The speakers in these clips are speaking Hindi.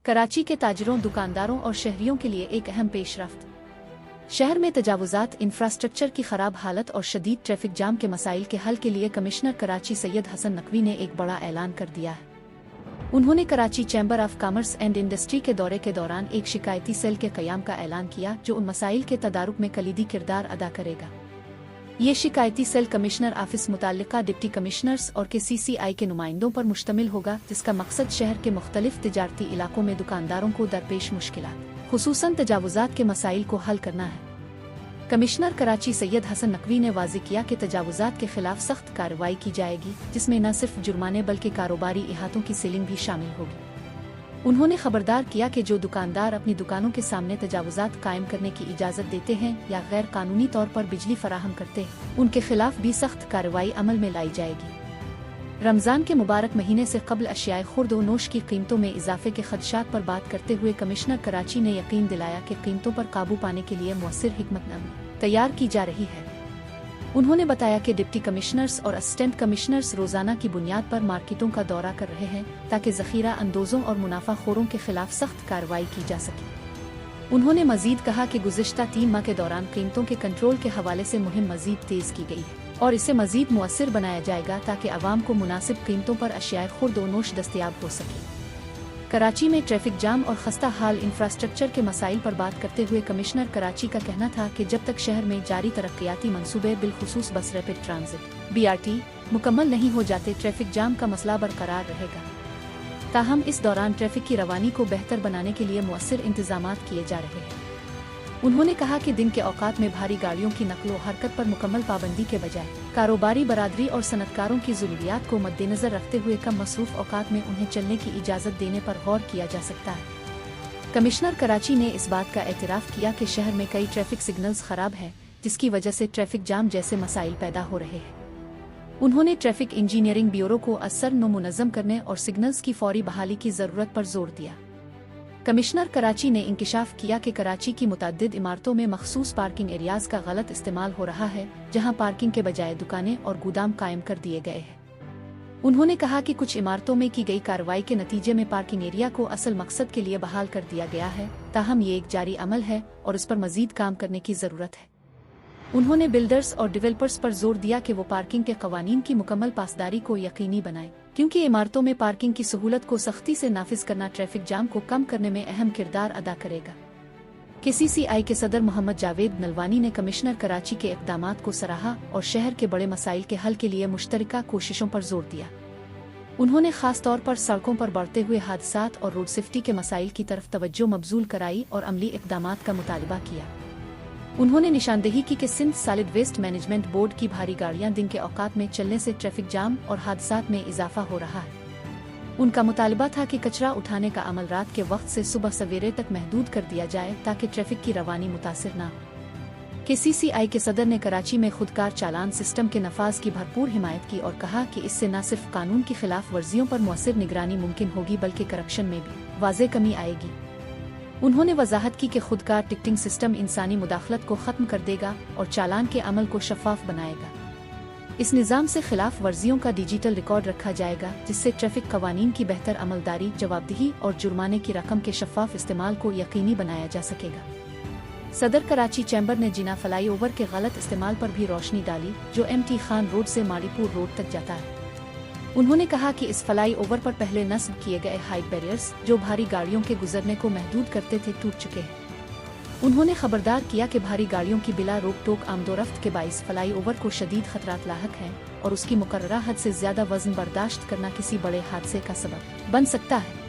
कराची के ताजिरों, दुकानदारों और शहरियों के लिए एक अहम पेशरफ्त। शहर में तजावुज़ात, इंफ्रास्ट्रक्चर की खराब हालत और शदीद ट्रैफिक जाम के मसाइल के हल के लिए कमिश्नर कराची सैयद हसन नकवी ने एक बड़ा ऐलान कर दिया है। उन्होंने Karachi chamber of commerce and industry के दौरे के दौरान एक शिकायती सेल के क़याम का ऐलान किया जो उन मसाइल के तदारुक में कलीदी किरदार अदा करेगा। ये शिकायती सेल कमिश्नर ऑफिस, मुताल्लिका डिप्टी कमिश्नर्स और KCCI के नुमाइंदों पर मुश्तमिल होगा, जिसका मकसद शहर के मुख्तलिफ तिजारती इलाकों में दुकानदारों को दरपेश मुश्किलात, खुसूसन तजावुज़ात के मसाइल को हल करना है। कमिश्नर कराची सैयद हसन नकवी ने वाज़ेह किया कि तजावुज़ात के खिलाफ सख्त कार्रवाई की जाएगी, जिसमें न सिर्फ जुर्माने बल्कि कारोबारी इहातों की सीलिंग भी शामिल होगी। उन्होंने खबरदार किया कि जो दुकानदार अपनी दुकानों के सामने तजावुज़ात कायम करने की इजाज़त देते हैं या गैर कानूनी तौर पर बिजली फराहम करते हैं, उनके खिलाफ भी सख्त कार्रवाई अमल में लाई जाएगी। रमज़ान के मुबारक महीने से कबल अशियाए खुर्द व नोश की कीमतों में इजाफे के खदशात पर बात करते हुए कमिश्नर कराची ने यकीन दिलाया कि कीमतों पर काबू पाने के लिए मुअस्सिर हिकमतनामी तैयार की जा रही है। उन्होंने बताया कि डिप्टी कमिश्नर्स और असिस्टेंट कमिश्नर्स रोजाना की बुनियाद पर मार्केटों का दौरा कर रहे हैं ताकि ज़ख़ीरा अंदोज़ों और मुनाफाखोरों के खिलाफ सख्त कार्रवाई की जा सके। उन्होंने मजीद कहा कि गुज़िश्ता 3 माह के दौरान कीमतों के कंट्रोल के हवाले से मुहिम मजीद तेज़ की गई है और इसे मजीद मुअस्सिर बनाया जाएगा ताकि अवाम को मुनासिब कीमतों पर अशियाए खुर्द व नोश दस्तयाब हो सके। कराची में ट्रैफिक जाम और खस्ता हाल इंफ्रास्ट्रक्चर के मसाइल पर बात करते हुए कमिश्नर कराची का कहना था कि जब तक शहर में जारी तरक्याती मंसूबे, बिलखुसूस बस रैपिड ट्रांजिट BRT मुकम्मल नहीं हो जाते, ट्रैफिक जाम का मसला बरकरार रहेगा। ताहम इस दौरान ट्रैफिक की रवानी को बेहतर बनाने के लिए मुअस्सिर इंतजामात किए जा रहे हैं। उन्होंने कहा कि दिन के औकात में भारी गाड़ियों की नकलो हरकत पर मुकम्मल पाबंदी के बजाय कारोबारी बरादरी और सनतकारों की ज़रूरियात को मद्देनजर रखते हुए कम मसरूफ औकात में उन्हें चलने की इजाज़त देने पर गौर किया जा सकता है। कमिश्नर कराची ने इस बात का एतराफ़ किया कि शहर में कई ट्रैफिक सिग्नल्स ख़राब हैं, जिसकी वजह से ट्रैफिक जाम जैसे मसाइल पैदा हो रहे हैं। उन्होंने ट्रैफिक इंजीनियरिंग ब्यूरो को असर मुनज़्ज़म करने और सिग्नल्स की फौरी बहाली की ज़रूरत पर जोर दिया। कमिश्नर कराची ने इंकिशाफ किया कि कराची की मुतअद्दिद इमारतों में मखसूस पार्किंग एरियाज का गलत इस्तेमाल हो रहा है, जहां पार्किंग के बजाय दुकानें और गोदाम कायम कर दिए गए हैं। उन्होंने कहा कि कुछ इमारतों में की गई कार्रवाई के नतीजे में पार्किंग एरिया को असल मकसद के लिए बहाल कर दिया गया है, ताहम ये एक जारी अमल है और इस पर मजीद काम करने की ज़रूरत है। उन्होंने बिल्डर्स और डेवलपर्स पर जोर दिया कि वो पार्किंग के कवानीन की मुकम्मल पासदारी को यकीनी बनाएं, क्योंकि इमारतों में पार्किंग की सहूलत को सख्ती से नाफिज करना ट्रैफिक जाम को कम करने में अहम किरदार अदा करेगा। KCCI के सदर मोहम्मद जावेद नलवानी ने कमिश्नर कराची के इक़दामात को सराहा और शहर के बड़े मसाइल के हल के लिए मुश्तरका कोशिशों पर जोर दिया। उन्होंने खास तौर पर सड़कों पर बढ़ते हुए हादसात और रोड सेफ्टी के मसाइल की तरफ तवज्जो मबजूल कराई और अमली इक़दामात का मुतालबा किया। उन्होंने निशानदेही की कि Sindh solid waste management board की भारी गाड़ियां दिन के औकात में चलने से ट्रैफिक जाम और हादसात में इजाफा हो रहा है। उनका मुतालबा था कि कचरा उठाने का अमल रात के वक्त से सुबह सवेरे तक महदूद कर दिया जाए ताकि ट्रैफिक की रवानी मुतासिर न हो। KCCI के सदर ने कराची में खुदकार चालान सिस्टम के नफाज की भरपूर हिमायत की और कहा कि इससे न सिर्फ कानून की खिलाफ वर्जियों पर मुअस्सिर निगरानी मुमकिन होगी बल्कि करप्शन में भी वाज़ेह कमी आएगी। उन्होंने वजाहत की कि खुदकार टिकटिंग सिस्टम इंसानी मुदाखलत को ख़त्म कर देगा और चालान के अमल को शफाफ बनाएगा। इस निज़ाम से खिलाफ वर्जियों का डिजिटल रिकॉर्ड रखा जाएगा, जिससे ट्रैफिक कवानीन की बेहतर अमलदारी, जवाबदेही और जुर्माने की रकम के शफाफ इस्तेमाल को यकीनी बनाया जा सकेगा। सदर कराची चैम्बर ने जिना फ्लाई ओवर के गलत इस्तेमाल पर भी रोशनी डाली, जो MT खान रोड से माड़ीपुर रोड तक जाता है। उन्होंने कहा कि इस फ्लाई ओवर पर पहले नस्ब किए गए हाइट बैरियर्स, जो भारी गाड़ियों के गुजरने को महदूद करते थे, टूट चुके हैं। उन्होंने खबरदार किया कि भारी गाड़ियों की बिला रोक टोक आमदोरफ्त के बाइस फ्लाई ओवर को शदीद खतरात लाहक हैं और उसकी मुकर्ररा हद से ज्यादा वजन बर्दाश्त करना किसी बड़े हादसे का सबब बन सकता है।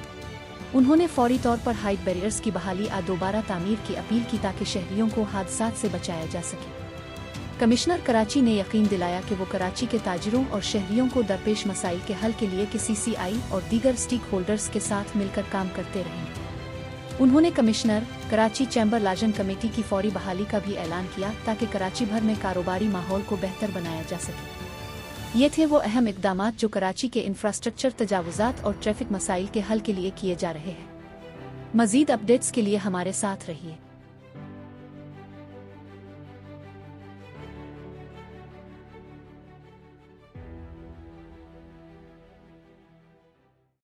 उन्होंने फौरी तौर पर हाइट बैरियर्स की बहाली और दोबारा तामीर की अपील की ताकि शहरियों को हादसात से बचाया जा सके। कमिश्नर कराची ने यकीन दिलाया कि वो कराची के ताजिरों और शहरियों को दरपेश मसाइल के हल के लिए KCCI और दीगर स्टेक होल्डर्स के साथ मिलकर काम करते रहेंगे। उन्होंने कमिश्नर कराची चैम्बर लाजन कमेटी की फौरी बहाली का भी ऐलान किया ताकि कराची भर में कारोबारी माहौल को बेहतर बनाया जा सके। ये थे वो अहम इक़दामात जो कराची के इंफ्रास्ट्रक्चर, तजावुज़ात और ट्रैफिक मसाइल के हल के लिए किए जा रहे हैं। मज़ीद अपडेट्स के लिए हमारे साथ रहिए।